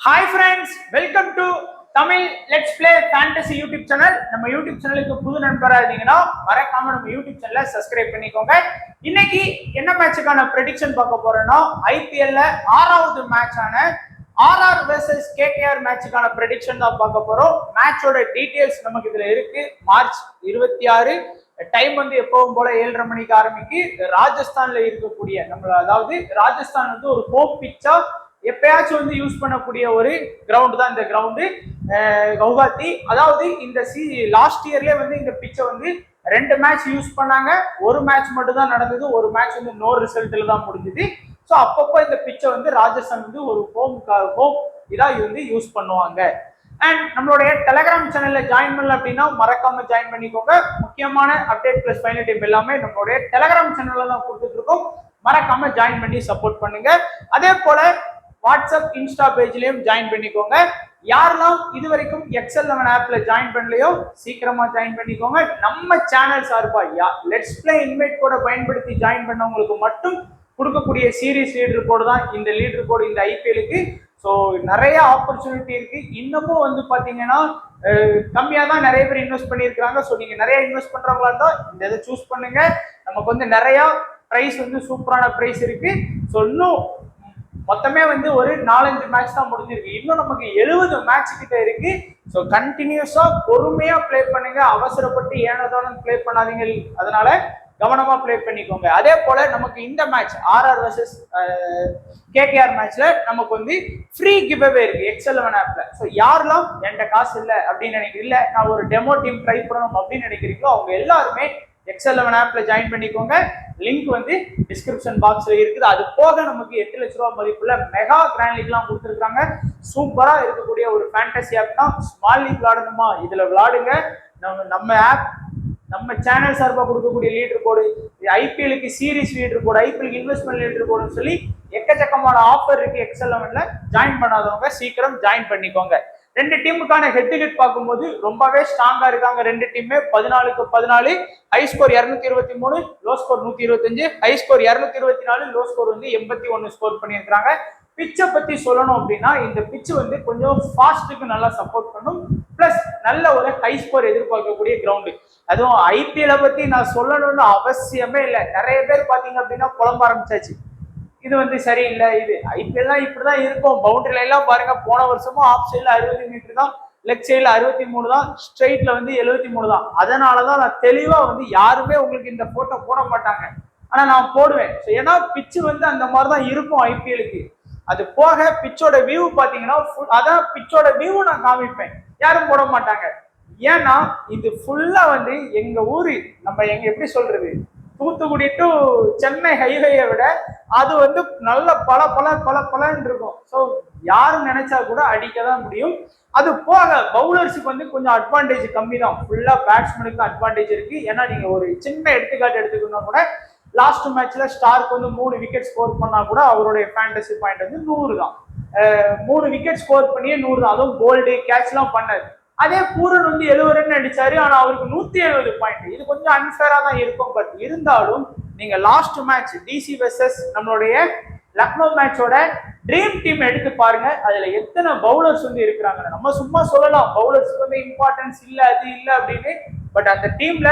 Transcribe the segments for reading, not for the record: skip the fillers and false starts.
Hi friends, welcome to Tamil Let's Play Fantasy YouTube channel. நம்ம YouTube சேனலுக்கு புது நண்பரா இருந்தீங்கன்னா மறக்காம நம்ம YouTube சேனலை சப்ஸ்கிரைப் பண்ணிக்கோங்க. இன்னைக்கு என்ன மேட்சுக்கான ப்ரெடிக்ஷன் பார்க்க போறோம்னா ஐபிஎல்ல 6வது மேட்சான ஆர்ஆர் வெர்சஸ் கேகேஆர் மேட்சுக்கான ப்ரெடிக்ஷன் தான் பார்க்க போறோம். மேட்சோட டீடைல்ஸ் நமக்கு இதுல இருக்கு. மார்ச் 26 டைம் வந்து எப்பவும் போல 7:30 மணிக்கு ஆரம்பிக்கு. ராஜஸ்தான்ல இருக்கக்கூடிய நம்ம அதாவது ராஜஸ்தான் வந்து ஒரு ஹோம் பிச்சா எப்பயாச்சும் வந்து யூஸ் பண்ணக்கூடிய ஒரு கிரவுண்ட் தான் இந்த கிரவுண்டு கவுஹாத்தி. அதாவது இந்த லாஸ்ட் இயர்லயே வந்து இந்த பிச்சை வந்து 2 மேட்ச் யூஸ் பண்ணாங்க. ஒரு மேட்ச் மட்டும் தான் நடந்தது. ஒரு மேட்ச் வந்து நோ ரிசல்ட்ல தான் முடிஞ்சுது. ஸோ அப்பப்போ இந்த பிச்சை வந்து ராஜஸ்தான் வந்து ஒரு ஹோம் இதாக வந்து யூஸ் பண்ணுவாங்க. அண்ட் நம்மளுடைய டெலகிராம் சேனல்ல ஜாயின் பண்ணல அப்படின்னா மறக்காம ஜாயின் பண்ணிக்கோங்க. முக்கியமான அப்டேட் பிளஸ் ஃபைனல் டிப் எல்லாமே நம்மளுடைய டெலகிராம் சேனல்ல தான் கொடுத்துட்டு இருக்கோம். மறக்காம ஜாயின் பண்ணி சப்போர்ட் பண்ணுங்க. அதே போல வாட்ஸ்அப் இன்ஸ்டா பேஜ்லயும் ஜாயின் பண்ணிக்கோங்க. யாரெல்லாம் இது வரைக்கும் XL11 ஆப்ல ஜாயின் பண்ணலையோ சீக்கிரமா ஜாயின் பண்ணிக்கோங்க. நம்ம சேனல் சார்பா லெட்ஸ் பிளே இன்வைட் கோட பயன்படுத்தி ஜாயின் பண்ணவங்களுக்கு மட்டும் கொடுக்கக்கூடிய சீரீஸ் லீடர் கோடு தான் இந்த லீடர் கோடு இந்த ஐபிஎலுக்கு. ஸோ நிறைய ஆப்பர்ச்சுனிட்டி இருக்கு. இன்னமும் வந்து பாத்தீங்கன்னா கம்மியா தான் நிறைய பேர் இன்வெஸ்ட் பண்ணியிருக்காங்க. ஸோ நீங்க நிறைய இன்வெஸ்ட் பண்றவங்களா இருந்தா இந்த இதை சூஸ் பண்ணுங்க. நமக்கு வந்து நிறைய பிரைஸ் வந்து சூப்பரான பிரைஸ் இருக்கு. ஸோ இன்னும் மொத்தமே வந்து ஒரு 4-5 மேட்ச் தான் முடிஞ்சிருக்கு. இன்னும் நமக்கு 70 மேட்ச் கிட்ட இருக்கு. ஸோ கண்டினியூஸா பொறுமையா பிளே பண்ணுங்க. அவசரப்பட்டு ஏனதான பிளே பண்ணாதீங்க. அதனால கவனமா பிளே பண்ணிக்கோங்க. அதே போல நமக்கு இந்த மேட்ச் ஆர்ஆர் வர்சஸ் கேகேஆர் மேட்ச்ல நமக்கு வந்து ஃப்ரீ கிவ் அவே இருக்கு XL11 ஆப்ல. ஸோ யாரெல்லாம் என்கிட்ட காசு இல்லை அப்படின்னு நினைக்கிறீங்க, நான் ஒரு டெமோ டீம் ட்ரை பண்ணணும் அப்படின்னு நினைக்கிறீங்களோ அவங்க எல்லாருமே XL11 ஆப்ல ஜாயின் பண்ணிக்கோங்க. லிங்க் வந்து டிஸ்கிரிப்ஷன் பாக்ஸ்ல இருக்குது. அது போக நமக்கு 8 லட்ச ரூபாய் மதிப்புள்ள மெகா கிராண்ட் லீக்லாம் கொடுத்துருக்காங்க. சூப்பரா இருக்கக்கூடிய ஒரு ஃபேண்டசி ஆப் தான். ஸ்மால் லீக் விளாடணுமா இதுல விளாடுங்க. நம்ம ஆப் நம்ம சேனல் சார்பாக கொடுக்கக்கூடிய லீடர் கோடு, ஐபிஎலுக்கு சீரீஸ் லீடர் கோடு, ஐபிஎலுக்கு இன்வெஸ்ட்மெண்ட் லீடர் கோடுன்னு சொல்லி எக்கச்சக்கமான ஆஃபர் இருக்கு XL11ல. ஜாயின் பண்ணாதவங்க சீக்கிரம் ஜாயின் பண்ணிக்கோங்க. 2 டீமுக்கான ஹெட் டு ஹெட் பார்க்கும்போது ரொம்பவே ஸ்ட்ராங்கா இருக்காங்க. 2 டீமே 14க்கு 14. High score 223, low score 125. High score 224, low score வந்து 81 ஸ்கோர் பண்ணியிருக்காங்க. பிச்சை பத்தி சொல்லணும் அப்படின்னா இந்த பிச்சு வந்து கொஞ்சம் ஃபாஸ்ட்டுக்கு நல்லா சப்போர்ட் பண்ணும். பிளஸ் நல்ல ஒரு ஹை ஸ்கோர் எதிர்பார்க்கக்கூடிய கிரவுண்டு. அதுவும் ஐபிஎல்லை பத்தி நான் சொல்லணும்னு அவசியமே இல்லை. நிறைய பேர் பாத்தீங்க அப்படின்னா புலம்ப ஆரம்பிச்சாச்சு. இது வந்து சரியில்லை, இது ஐபிஎல்லாம் இப்படிதான் இருக்கும். பவுண்டரில எல்லாம் பாருங்க, போன வருஷமும் ஆஃப் சைட்ல 60 மீட்டர் தான், லெக் சைட்ல 63 தான், ஸ்ட்ரெயிட்ல வந்து 73 தான். அதனாலதான் நான் தெளிவா வந்து யாருமே உங்களுக்கு இந்த போட்டோ போட மாட்டாங்க, ஆனா நான் போடுவேன். ஏன்னா பிச்சு வந்து அந்த மாதிரிதான் இருக்கும் ஐபிஎலுக்கு. அது போக பிச்சோட வியூ பாத்தீங்கன்னா அதான் பிச்சோட வியூ நான் காமிப்பேன். யாரும் போட மாட்டாங்க. ஏன்னா இது ஃபுல்லா வந்து எங்க ஊரு, நம்ம எங்க எப்படி சொல்றது, தூத்துக்குடி டு சென்னை ஹைவேயை விட அது வந்து நல்ல பலன்னு இருக்கும். ஸோ யாரும் நினைச்சா கூட அடிக்க தான் முடியும். அது போக பவுலர்ஸுக்கு வந்து கொஞ்சம் அட்வான்டேஜ் கம்மி தான். ஃபுல்லா பேட்ஸ்மேனுக்கு அட்வான்டேஜ் இருக்கு. ஏன்னா நீங்க ஒரு சின்ன எடுத்துக்காட்டு எடுத்துக்கணும் கூட, லாஸ்ட் மேட்ச்ல ஸ்டார்க்கு வந்து 3 விக்கெட் ஸ்கோர் பண்ணா கூட அவருடைய ஃபேண்டசி பாயிண்ட் வந்து 100 தான். 3 விக்கெட் ஸ்கோர் பண்ணியே 100 தான். அதுவும் போல்டு கேட்ச் எல்லாம் பண்ணாரு. அதே பூரன் வந்து 70 ரன் அடிச்சாரு, ஆனா அவருக்கு 170 பாயிண்ட். இது கொஞ்சம் அன்ஃபேரா தான் இருக்கும். பட் இருந்தாலும் நீங்க லாஸ்ட் மேட்ச் டிசி வெர்சஸ் நம்மளுடைய லக்னோ மேட்சோட ட்ரீம் டீம் எடுத்து பாருங்க. அதுல எத்தனை பவுலர்ஸ் வந்து இருக்கிறாங்க. நம்ம சும்மா சொல்லலாம் பவுலர்ஸ்க்கு வந்து இம்பார்ட்டன்ஸ் இல்லை, அது இல்லை அப்படின்னு. பட் அந்த டீம்ல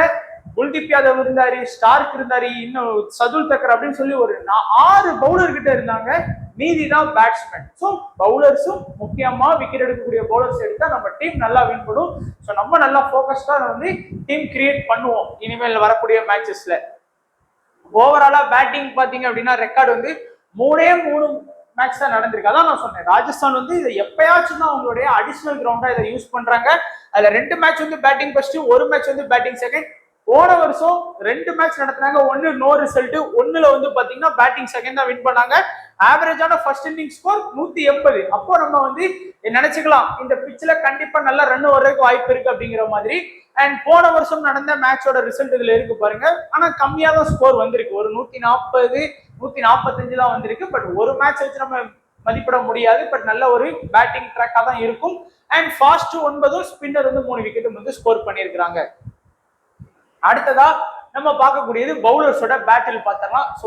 குல்தீப் யாதவ் இருந்தாரு, ஸ்டார்க் இருந்தாரு, இன்னும் சதுல் தக்கர் அப்படின்னு சொல்லி ஒரு 6 பவுலர் கிட்ட இருந்தாங்க. மீதி தான் பேட்ஸ்மேன். ஸோ பவுலர்ஸும் முக்கியமா விக்கெட் எடுக்கக்கூடிய பவுலர்ஸ் எடுத்தா நம்ம டீம் நல்லா வின் பண்ணும். ஸோ நம்ம நல்லா ஃபோக்கஸ்டா வந்து டீம் கிரியேட் பண்ணுவோம் இனிமேல் வரக்கூடிய மேட்சஸ்ல. ஓவராலா பேட்டிங் பாத்தீங்க அப்படின்னா ரெக்கார்டு வந்து 3 மேட்ச் தான் நடந்திருக்கு. அதான் நான் சொன்னேன், ராஜஸ்தான் வந்து இதை எப்பயாச்சும் தான் அவங்களுடைய அடிஷனல் கிரவுண்டா இதை யூஸ் பண்றாங்க. அதுல 2 மேட்ச் வந்து பேட்டிங் ஃபர்ஸ்ட், 1 மேட்ச் வந்து பேட்டிங் செகண்ட். போன வருஷம் 2 மேட்ச் நடத்தினாங்க. 1 நோ ரிசல்ட், 1ல வந்து பாத்தீங்கன்னா பேட்டிங் செகண்ட் தான் வின் பண்ணாங்க. ஆவரேஜான ஃபர்ஸ்ட் இன்னிங் ஸ்கோர் 180. அப்போ நம்ம வந்து நினைச்சுக்கலாம் இந்த பிச்சில் கண்டிப்பா நல்லா ரன் வர்றதுக்கு வாய்ப்பு இருக்கு அப்படிங்கிற மாதிரி. அண்ட் போன வருஷம் நடந்த மேட்சோட ரிசல்ட் இதுல இருக்கு பாருங்க. ஆனா கம்மியா தான் ஸ்கோர் வந்திருக்கு. ஒரு 140, 145 தான் வந்திருக்கு. பட் ஒரு மேட்ச் வச்சு நம்ம மதிப்பிட முடியாது. பட் நல்ல ஒரு பேட்டிங் ட்ராக்கா தான் இருக்கும். அண்ட் ஃபாஸ்ட் 9, ஸ்பின்னர் வந்து 3 விக்கெட்டும் வந்து ஸ்கோர் பண்ணியிருக்கிறாங்க. அடுத்ததா நம்ம பார்க்கக்கூடியது பவுலர்ஸோட பேட்டில் பார்த்தரலாம். ஸோ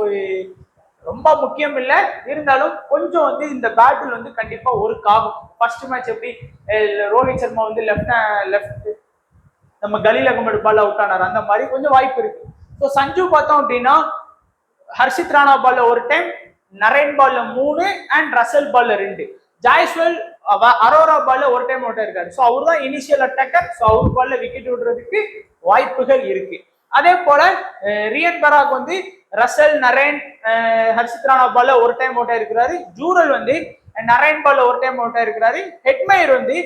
ரொம்ப முக்கியம் இல்லை, இருந்தாலும் கொஞ்சம் வந்து இந்த பேட்டில் வந்து கண்டிப்பா ஒர்க் ஆகும். ஃபர்ஸ்ட் மேட்ச் எப்படி ரோஹித் சர்மா வந்து லெஃப்ட் நம்ம கலீல் அகமது பால் அவுட் ஆனார், அந்த மாதிரி கொஞ்சம் வாய்ப்பு இருக்கு. ஸோ சஞ்சு பார்த்தோம் அப்படின்னா ஹர்ஷித் ராணா பால்ல ஒரு டைம், நரேன் பால்ல 3 அண்ட் ரசல் பால்ல 2, ஜாய்ஸ்வல் அரோரா பால்ல ஒரு டைம் அவுட் இருக்காரு. ஸோ அவர் தான் இனிஷியல் அட்டாக்கர். ஸோ அவர் பால்ல விக்கெட் விடுறதுக்கு வாய்ப்புகள் இருக்கு. அதே போல ரியன் பராக் வந்து ரசல், நரேன், ஹர்ஷித் ராணா பால்ல ஒரு டைம் அவுட் ஆயிருக்கிறாரு. ஜூரல் வந்து நரேன் பால்ல ஒரு டைம் அவுட் ஆயிருக்கிறாரு. ஹெட்மயர் வந்து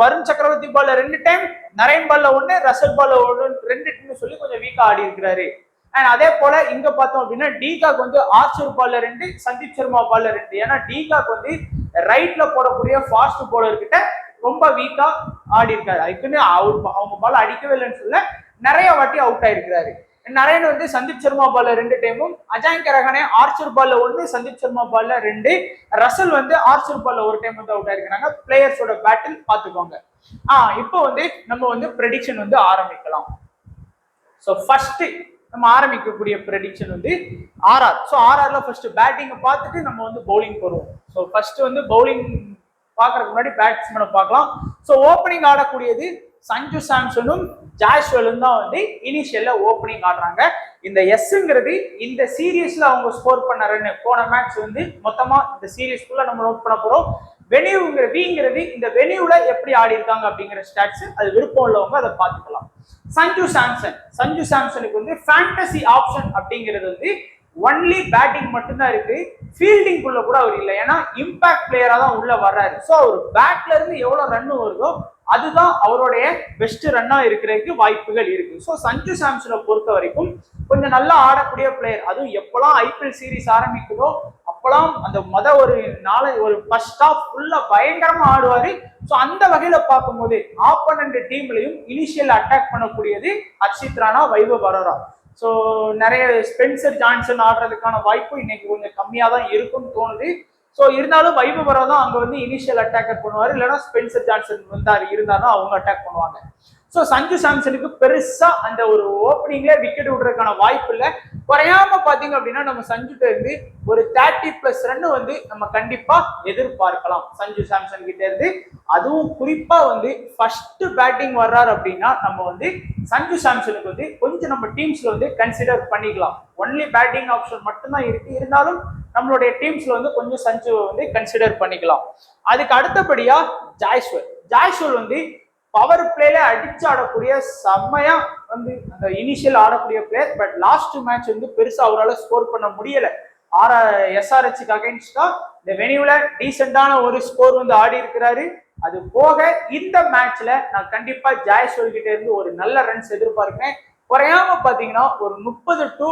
வருண் சக்கரவர்த்தி பால்ல 2 டைம், நரேன் பால்ல 1, ரசல் பால்ல 2 சொல்லி கொஞ்சம் வீக்கா ஆடி இருக்கிறாரு. அண்ட் அதே போல இங்க பார்த்தோம் அப்படின்னா டீகாக் வந்து ஆர்ச்சர் பால்ல 2, சந்தீப் சர்மா பால்ல 2. ஏன்னா டீகாக் வந்து ரைட்ல போடக்கூடிய ஃபாஸ்ட் போலர் கிட்ட ரொம்ப வீக்கா ஆடி இருக்காரு. அதுக்குன்னு அவங்க பால் அடிக்கவே இல்லைன்னு சொல்ல நிறைய வாட்டி அவுட் ஆயிருக்கிறாரு. நரேன் வந்து சந்தீப் சர்மா பால்ல 2 டைமும், அஜாங்க ரஹானே ஆர்ச்சர் பால்ல 1, சந்தீப் சர்மா பால்ல 2, ரசல் வந்து ஆர்ச்சர் பால்ல ஒரு டைம் வந்து அவுட் ஆயிருக்கிறாங்க. பிளேயர்ஸோட பேட்டில் பாத்துக்கோங்க. இப்போ வந்து நம்ம வந்து ப்ரெடிக்ஷன் வந்து ஆரம்பிக்கலாம். ஸோ ஃபர்ஸ்ட் நம்ம ஆரம்பிக்கக்கூடிய ப்ரெடிக்ஷன் வந்து ஆர்ஆர். ஸோ ஆர்ஆர்ல ஃபர்ஸ்ட் பேட்டிங்கை பார்த்துட்டு நம்ம வந்து பவுலிங் போடுவோம். ஸோ ஃபர்ஸ்ட் வந்து பவுலிங் பார்க்கறதுக்கு முன்னாடி பேட்ஸ்மேனை பார்க்கலாம். ஸோ ஓப்பனிங் ஆடக்கூடியது சஞ்சு சாம்சனும் ஜாய்ஸ்வலும் தான் வந்து இனிஷியல்ல ஓப்பனிங் ஆடுறாங்க. இந்த எஸ்ங்கிறது இந்த சீரீஸ்ல அவங்க ஸ்கோர் பண்ண ரன், போன மேட்ச் வந்து மொத்தமா இந்த சீரீஸ்க்குள்ள நம்ம நோட் பண்ண போறோம். விங்கிறது இந்த வெனியூல எப்படி ஆடி இருக்காங்க அப்படிங்கிற ஸ்டாட்ஸ், அது விருப்பம் உள்ளவங்க அதை பார்த்துக்கலாம். சஞ்சு சாம்சனுக்கு வந்து ஃபேண்டசி ஆப்ஷன் அப்படிங்கிறது வந்து ஒன்லி பேட்டிங் மட்டும்தான் இருக்கு. ஃபீல்டிங் குள்ள கூட அவர் இல்லை. ஏன்னா இம்பாக்ட் பிளேயரா தான் உள்ள வர்றாரு. ஸோ அவர் பேட்ல இருந்து எவ்வளவு ரன் வருதோ அதுதான் அவருடைய பெஸ்ட் ரன்னா இருக்கிறதுக்கு வாய்ப்புகள் இருக்கு. ஸோ சஞ்சு சாம்சனை பொறுத்த வரைக்கும் கொஞ்சம் நல்லா ஆடக்கூடிய பிளேயர். அதுவும் எப்பெல்லாம் ஐபிஎல் சீரீஸ் ஆரம்பிக்குதோ அப்பெல்லாம் அந்த ஒரு ஃபர்ஸ்ட் ஹாஃப் ஃபுல்லா பயங்கரமா ஆடுவாரு. ஸோ அந்த வகையில பார்க்கும்போது ஆப்போனன்ட் டீம்லையும் இனிஷியல் அட்டாக் பண்ணக்கூடியது ஹர்ஷித் ராணா, வைபவ் அரோரா. ஸோ நிறைய ஸ்பென்சர் ஜான்சன் ஆடுறதுக்கான வாய்ப்பு இன்னைக்கு கொஞ்சம் கம்மியா தான் இருக்கும்னு தோணுது. ஸோ இருந்தாலும் வைபவ் அரோரா தான் அங்க வந்து இனிஷியல் அட்டாக்கர் பண்ணுவாரு. இல்லைன்னா ஸ்பென்சர் ஜான்சன் இருந்தாலும் அவங்க அட்டாக் பண்ணுவாங்க. ஸோ சஞ்சு சாம்சனுக்கு பெருசா அந்த ஒரு ஓப்பனிங்ல விக்கெட் விடுறதுக்கான வாய்ப்பு இல்லை. குறையாம பாத்தீங்க அப்படின்னா நம்ம சஞ்சுட்ட இருந்து ஒரு 30+ ரன் வந்து நம்ம கண்டிப்பா எதிர்பார்க்கலாம் சஞ்சு சாம்சன் கிட்ட இருந்து. அதுவும் குறிப்பா வந்து ஃபர்ஸ்ட் பேட்டிங் வர்றாரு அப்படின்னா நம்ம வந்து சஞ்சு சாம்சனுக்கு வந்து கொஞ்சம் நம்ம டீம்ஸ்ல வந்து கன்சிடர் பண்ணிக்கலாம். ஒன்லி பேட்டிங் ஆப்ஷன் மட்டும்தான் இருக்கு. இருந்தாலும் நம்மளுடைய டீம்ஸ்ல வந்து கொஞ்சம் சஞ்சு வந்து கன்சிடர் பண்ணிக்கலாம். அதுக்கு அடுத்தபடியா ஜாய்ஸ்வல் வந்து பவர் பிளேல அடிச்சு ஆடக்கூடிய செம்மையா வந்து அந்த இனிஷியல் ஆடக்கூடிய பிளேயர். பட் லாஸ்ட் மேட்ச் வந்து பெருசா அவரால் ஸ்கோர் பண்ண முடியல. எஸ்ஆர்ஹெச்சுக்கு அகைன்ஸ்டா இந்த வெனியூல டீசென்டான ஒரு ஸ்கோர் வந்து ஆடி இருக்கிறாரு. அது போக இந்த மேட்ச்ல நான் கண்டிப்பா ஜாய்ஸ்வல் கிட்ட இருந்து ஒரு நல்ல ரன்ஸ் எதிர்பார்க்கிறேன். குறையாம பாத்தீங்கன்னா ஒரு 30 to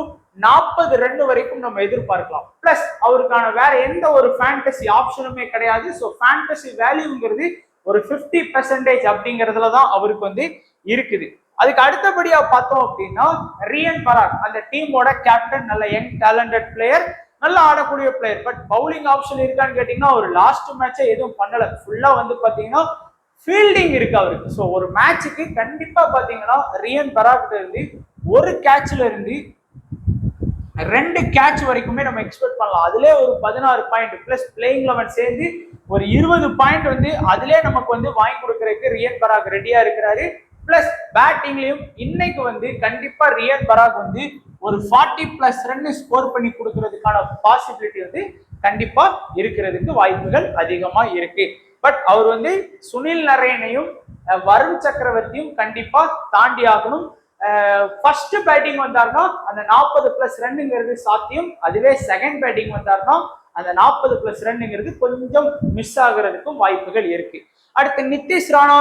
40 ரன் வரைக்கும் நம்ம எதிர்பார்க்கலாம். பிளஸ் அவருக்கான வேற எந்த ஒரு ஃபேண்டசி ஆப்ஷனுமே கிடையாது. ஸோ ஃபேண்டசி வேல்யூங்கிறது ஒரு 50% அப்படிங்கிறதுல தான் அவருக்கு வந்து இருக்குது. அதுக்கு அடுத்தபடியா பார்த்தோம் அப்படின்னா ரியன் பராக், அந்த டீமோட கேப்டன், நல்ல யங் டேலண்டட் பிளேயர், நல்லா ஆடக்கூடிய பிளேயர். பட் பவுலிங் ஆப்ஷன் இருக்கான்னு கேட்டீங்கன்னா ஒரு லாஸ்ட் மேட்சை எதுவும் பண்ணல. ஃபுல்லா வந்து பாத்தீங்கன்னா ஃபீல்டிங் இருக்கு அவருக்கு. ஸோ ஒரு மேட்சுக்கு கண்டிப்பா பாத்தீங்கன்னா ரியன் பராக் இருந்து ஒரு கேட்ச்ல இருந்து 2 கேட்ச் வரைக்குமே நம்ம எக்ஸ்பெக்ட் பண்ணலாம். அதுல ஒரு 16 பாயிண்ட் பிளஸ் பிளேயிங் 11 சேர்ந்து ஒரு 20 பாயிண்ட் வந்து அதுல நமக்கு வந்து வாங்கி கொடுக்கறதுக்கு ரியன் பராக் ரெடியா இருக்கிறாரு. பிளஸ் பேட்டிங்லயும் இன்னைக்கு வந்து கண்டிப்பா ரியன் பராக் வந்து ஒரு 40+ ரன் ஸ்கோர் பண்ணி கொடுக்கறதுக்கான பாசிபிலிட்டி வந்து கண்டிப்பா இருக்கிறதுக்கு வாய்ப்புகள் அதிகமா இருக்கு. பட் அவர் வந்து சுனில் நரேனையும் வருண் சக்கரவர்த்தியும் கண்டிப்பா தாண்டி ஆகணும். ஃபர்ஸ்ட் பேட்டிங் வந்தாருன்னா அந்த 40+ ரன்னுங்கிறது சாத்தியம். அதுவே செகண்ட் பேட்டிங் வந்தாருன்னா அந்த 40+ ரன்னுங்கிறது கொஞ்சம் மிஸ் ஆகுறதுக்கும் வாய்ப்புகள் இருக்கு. அடுத்து நிதிஷ் ராணா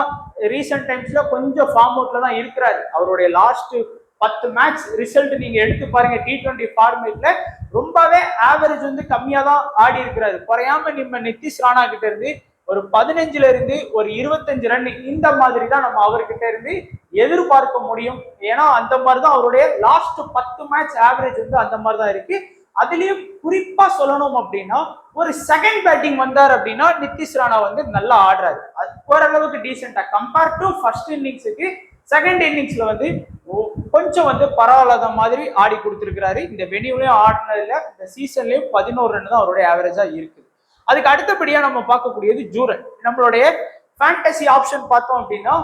ரீசெண்ட் டைம்ஸ்ல கொஞ்சம் ஃபார்ம் அவுட்ல தான் இருக்கிறாரு. அவருடைய லாஸ்ட் 10 மேட்ச் ரிசல்ட் நீங்க எடுத்து பாருங்க. T20 ஃபார்மேட்ல ரொம்பவே ஆவரேஜ் வந்து கம்மியா தான் ஆடி இருக்கிறாரு. குறையாம நம்ம நிதிஷ் ராணா கிட்ட இருந்து ஒரு 15ல இருந்து ஒரு 25 ரன் இந்த மாதிரி தான் நம்ம அவர்கிட்ட இருந்து எதிர்பார்க்க முடியும். ஏன்னா அந்த மாதிரி தான் அவருடைய லாஸ்ட் 10 மேட்ச் ஆவரேஜ் வந்து அந்த மாதிரி தான் இருக்கு. அதுலயும் குறிப்பா சொல்லணும் அப்படின்னா ஒரு செகண்ட் பேட்டிங் வந்தார் அப்படின்னா நிதிஷ் ராணா வந்து நல்லா ஆடுறாரு. அது ஓரளவுக்கு டீசெண்டா கம்பேர் டு ஃபர்ஸ்ட் இன்னிங்ஸுக்கு செகண்ட் இன்னிங்ஸ்ல வந்து கொஞ்சம் வந்து பரவாயில்லாத மாதிரி ஆடி கொடுத்துருக்கிறாரு. இந்த வெனியூலயும் ஆடினதுல இந்த சீசன்லயும் 11 ரன் தான் அவருடைய ஆவரேஜா இருக்குது. அதுக்கு அடுத்தபடியா நம்ம பார்க்கக்கூடியது ஜூரல். நம்மளுடைய ஃபேண்டசி ஆப்ஷன் பார்த்தோம் அப்படின்னா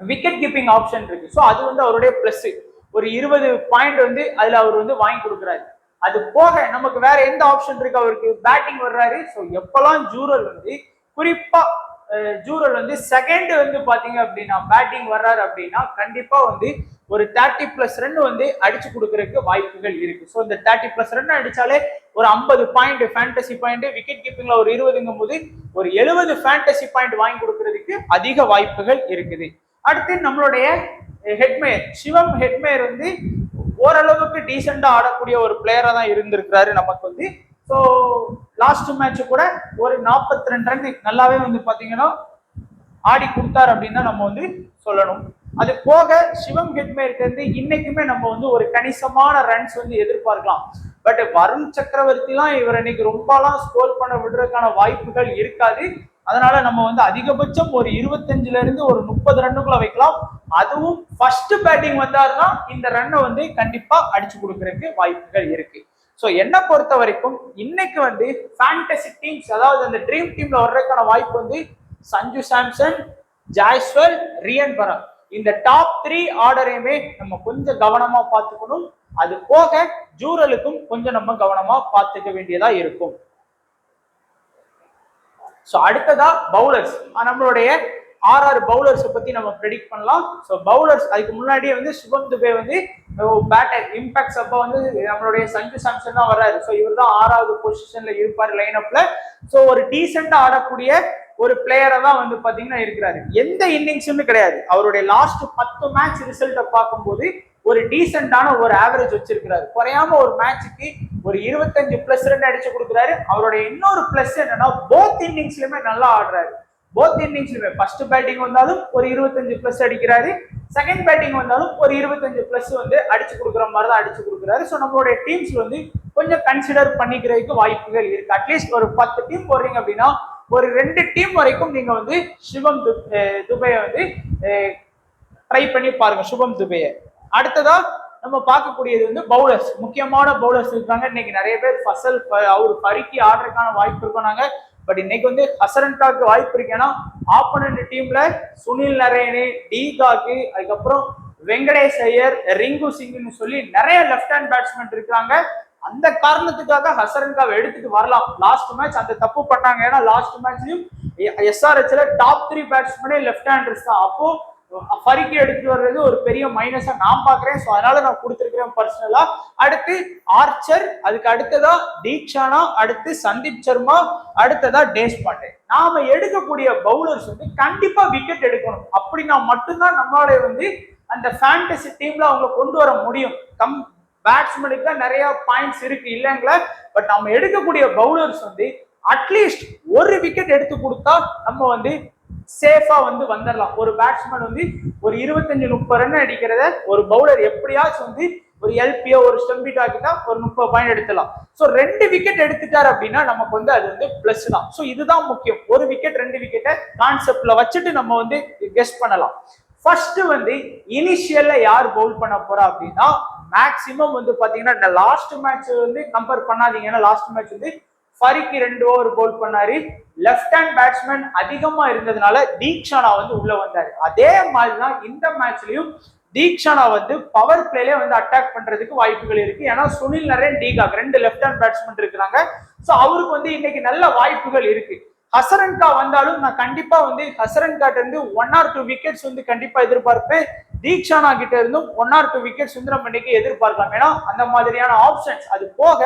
விக்கெட் கீப்பிங் ஆப்ஷன் இருக்கு. ஸோ அது வந்து அவருடைய பிளஸ். ஒரு 20 பாயிண்ட் வந்து அதுல அவர் வந்து வாங்கி கொடுக்குறாரு. அது போக நமக்கு வேற எந்த ஆப்ஷன் இருக்கு? அவருக்கு பேட்டிங் வர்றாரு. ஸோ எப்பெல்லாம் ஜூரல் வந்து குறிப்பா ஜூரல் வந்து செகண்ட் வந்து பாத்தீங்க அப்படின்னா பேட்டிங் வர்றாரு அப்படின்னா கண்டிப்பா வந்து ஒரு 30+ ரன் வந்து அடிச்சு கொடுக்கறதுக்கு வாய்ப்புகள் இருக்கு. ஸோ இந்த 30+ ரன் அடிச்சாலே ஒரு 50 பாயிண்ட் ஃபேண்டசி பாயிண்ட், விக்கெட் கீப்பிங்ல ஒரு 20ங்கும் போது ஒரு 70 ஃபேண்டசி பாயிண்ட் வாங்கி கொடுக்கறதுக்கு அதிக வாய்ப்புகள் இருக்குது. அடுத்து நம்மளுடைய ஹெட்மேயர் சிவம் ஹெட்மேயர் வந்து ஓரளவுக்கு டீசெண்டா ஆடக்கூடிய ஒரு பிளேயரா தான் இருந்திருக்கிறாரு நமக்கு வந்து. ஸோ லாஸ்ட் மேட்ச் கூட ஒரு 42 ரன் நல்லாவே வந்து பாத்தீங்கன்னா ஆடி கொடுத்தாரு அப்படின்னு தான் நம்ம வந்து சொல்லணும். அது போக சிவம் ஹெட்மேயர்க்கு வந்து இன்னைக்குமே நம்ம வந்து ஒரு கணிசமான ரன்ஸ் வந்து எதிர்பார்க்கலாம். பட் வருண் சக்கரவர்த்திலாம் இவர் இன்னைக்கு ரொம்பலாம் ஸ்கோர் பண்ண விடுறதுக்கான வாய்ப்புகள் இருக்காது. அதனால நம்ம வந்து அதிகபட்சம் ஒரு 25ல இருந்து ஒரு 30 ரன்னுக்குள்ள வைக்கலாம். அதுவும் ஃபர்ஸ்ட் பேட்டிங் வந்தாருன்னா இந்த ரன்னை வந்து கண்டிப்பா அடிச்சு கொடுக்கறதுக்கு வாய்ப்புகள் இருக்கு. ஸோ என்னை பொறுத்த வரைக்கும் இன்னைக்கு வந்து ஃபேண்டசி டீம்ஸ், அதாவது அந்த ட்ரீம் டீம்ல வர்றதுக்கான வாய்ப்பு வந்து சஞ்சு சாம்சன், ஜாய்ஸ்வல், ரியன் பராக், இந்த டாப் 3 ஆர்டரையுமே நம்ம கொஞ்சம் கவனமா பார்த்துக்கணும். அது போக ஜூரலுக்கும் கொஞ்சம் நம்ம கவனமா பார்த்துக்க வேண்டியதா இருக்கும். ஸோ அடுத்ததா பவுலர்ஸ், நம்மளுடைய 6 பவுலர்ஸ் பத்தி நம்ம ப்ரெடிக்ட் பண்ணலாம். ஸோ பவுலர்ஸ் அதுக்கு முன்னாடியே வந்து சுபம் துபே வந்து பேட்டர் இம்பாக்ட்ஸ் அப்போ வந்து நம்மளுடைய சஞ்சு சாம்சன் தான் வர்றாரு. ஸோ இவர் தான் 6வது பொசிஷன்ல இருப்பார் லைன் அப்ல. ஸோ ஒரு டீசெண்டா ஆடக்கூடிய ஒரு பிளேயரா தான் வந்து பாத்தீங்கன்னா இருக்கிறாரு. எந்த இன்னிங்ஸுமே கிடையாது. அவருடைய லாஸ்ட் 10 மேட்ச் ரிசல்ட்டை பார்க்கும்போது ஒரு டீசெண்டான ஒரு ஆவரேஜ் வச்சிருக்கிறாரு. குறையாம ஒரு மேட்சுக்கு ஒரு 25+ ரன் அடிச்சு கொடுக்குறாரு. அவருடைய இன்னொரு பிளஸ் என்னன்னா போத் இன்னிங்ஸ்லயுமே நல்லா ஆடுறாரு. போத் இன்னிங்ஸ்லயுமே ஃபர்ஸ்ட் பேட்டிங் வந்தாலும் ஒரு 25+ அடிக்கிறாரு, செகண்ட் பேட்டிங் வந்தாலும் ஒரு 25+ வந்து அடிச்சு கொடுக்குற மாதிரி தான் அடிச்சு கொடுக்குறாரு. ஸோ நம்மளுடைய டீம்ஸ் வந்து கொஞ்சம் கன்சிடர் பண்ணிக்கிறதுக்கு வாய்ப்புகள் இருக்கு. அட்லீஸ்ட் ஒரு 10 டீம் போடுறீங்க அப்படின்னா ஒரு 2 டீம் வரைக்கும் நீங்க வந்து சிவம் துபையை வந்து ட்ரை பண்ணி பாருங்க, சுபம் துபையை. அடுத்ததா நம்ம பார்க்கக்கூடியது வந்து பவுலர்ஸ். முக்கியமான பவுலர்ஸ் இருக்காங்க இன்னைக்கு. நிறைய பேர் ஃபசல் அவர் பறிக்கி ஆடுறதுக்கான வாய்ப்பு இருக்கோனாங்க. பட் இன்னைக்கு வந்து ஹசரன்காக்கு வாய்ப்பு இருக்கு. ஏன்னா ஆப்போனன்ட் டீம்ல சுனில் நரேனு, டீகாக்கு, அதுக்கப்புறம் வெங்கடேஷ் ஐயர், ரிங்கு சிங்னு சொல்லி நிறைய லெஃப்ட் ஹேண்ட் பேட்ஸ்மேன் இருக்காங்க. அந்த காரணத்துக்காக ஹசரன்காவை எடுத்துட்டு வரலாம். லாஸ்ட் மேட்ச் அந்த தப்பு பண்ணாங்க. ஏன்னா லாஸ்ட் மேட்ச்லயும் SRHல டாப் 3 பேட்ஸ்மேனே லெஃப்ட் ஹேண்டர்ஸ் தான். அப்போ ஃபரிக்கு எடுத்துட்டு வர்றது ஒரு பெரிய மைனஸா நான் பாக்குறேன். ஸோ அதனால நான் கொடுத்துருக்கிறேன் பர்சனலா. அடுத்து ஆர்ச்சர், அதுக்கு அடுத்ததா தீக்ஷானா, அடுத்து சந்தீப் சர்மா, அடுத்ததா தேஷ்பாண்டே. நாம எடுக்கக்கூடிய பவுலர்ஸ் வந்து கண்டிப்பா விக்கெட் எடுக்கணும். அப்படின்னா மட்டும்தான் நம்மளால வந்து அந்த ஃபேண்டசி டீம்ல அவங்க கொண்டு வர முடியும். பேட்ஸ்மேனுக்கு தான் நிறைய பாயிண்ட்ஸ் இருக்கு இல்லைங்களா? பட் நம்ம எடுக்கக்கூடிய பவுலர்ஸ் வந்து அட்லீஸ்ட் ஒரு விக்கெட் எடுத்து கொடுத்தா நம்ம வந்து சேஃபா வந்து வந்துடலாம். ஒரு பேட்ஸ்மேன் வந்து ஒரு 25-30 ரன் அடிக்கிறத ஒரு பவுலர் எப்படியாச்சும் வந்து ஒரு எல்பியோ ஒரு ஸ்டம்பிட் ஆகிட்டா ஒரு 30 பாயிண்ட் எடுத்துலாம். ஸோ 2 விக்கெட் எடுத்துட்டாரு அப்படின்னா நமக்கு வந்து அது வந்து பிளஸ் தான். ஸோ இதுதான் முக்கியம். ஒரு விக்கெட் 2 விக்கெட்டை கான்செப்ட்ல வச்சுட்டு நம்ம வந்து கெஸ் பண்ணலாம். ஃபர்ஸ்ட் வந்து இனிஷியல்ல யார் பவுல் பண்ண போறா அப்படின்னா மேக்சிமம் வந்து பாத்தீங்கன்னா இந்த லாஸ்ட் மேட்ச் வந்து கம்பேர் பண்ணாதீங்க. ஏன்னா லாஸ்ட் மேட்ச் வந்து ஃபரிக்கு 2 ஓவர் பவுல் பண்ணாரு. லெஃப்ட் ஹேண்ட் பேட்ஸ்மேன் அதிகமா இருந்ததுனால தீக்ஷானா வந்து உள்ள வந்தாரு. அதே மாதிரிதான் இந்த மேட்ச்லயும் தீக்ஷானா வந்து பவர் பிளேல வந்து அட்டாக் பண்றதுக்கு வாய்ப்புகள் இருக்கு. ஏன்னா Sunil Naren, de Kock 2 left hand batsman இருக்கிறாங்க. ஸோ அவருக்கு வந்து இன்னைக்கு நல்ல வாய்ப்புகள் இருக்கு. ஹசரன்கா வந்தாலும் நான் கண்டிப்பா வந்து ஹசரன்காட்ட இருந்து 1 or 2 விக்கெட்ஸ் வந்து கண்டிப்பா எதிர்பார்ப்பேன். தீக்ஷானா கிட்ட இருந்தும் 1 or 2 விக்கெட்ஸ் வந்து நம்ம இன்னைக்கு எதிர்பார்க்கலாம். ஏன்னா அந்த மாதிரியான ஆப்ஷன்ஸ். அது போக